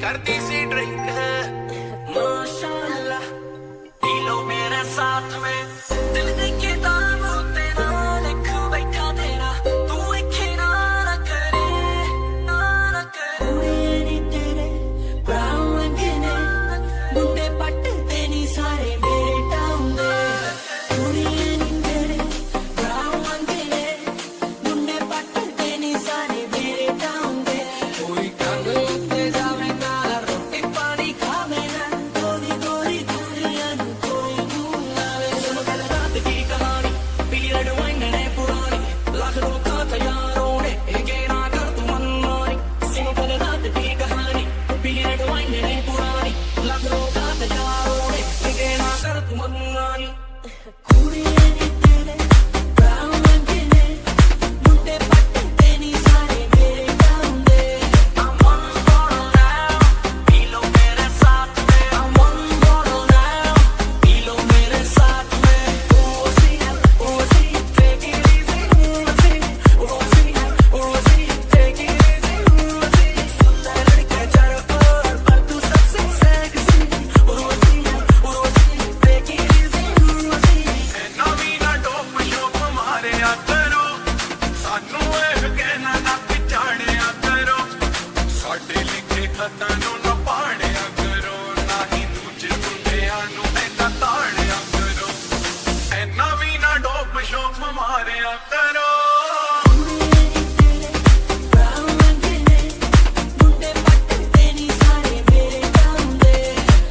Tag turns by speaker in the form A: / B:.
A: करती सी ड्रिंक माशाल्लाह पी लो मेरे साथ में दिल की किताब तेरा लिख बैठा तेरा तू लिखे ना करे कुड़िए नी तेरे ब्राउन लगने मुंडे पटते नी सारे मेरे टाउन दे कुड़िए नी तेरे ब्राउन लगने मुंडे पटते नी सारे मेरे टाउन दे कोई कंग उत्ते जावे ना रोटी पानी खावे ना गोरी गोरी दुनिया नू कोई भूलावे सुन कल रात की कहानी पीरियड वाइन ने पुरानी लाख रोका था यारों ने एक ना कर तू मनमानी सुन कल रात की कहानी पीरियड वाइन ने पुरानी लाख रोका था यारों ने एक ना कर तू मनमानी कुड़िए नी तेरे ब्राउन लगने मुंडे पटते नी सारे मेरे टाउन दे I'm one bottle now पी लो मेरे साथ में I'm one bottle now पी लो मेरे साथ में Uzi take it easy Uzi take it easy सुंदर लड़के चारों ओर पर तू सबसे sexy Uzi take it easy ना भी ना डोप शोप मारे आ करो सानू ਇਹ ਕਹਿਣਾ ਨਾ ਪਛਾਣਿਆ ਕਰੋ ਸਾਡੇ ਲਿਖੇ ਖਤਾਂ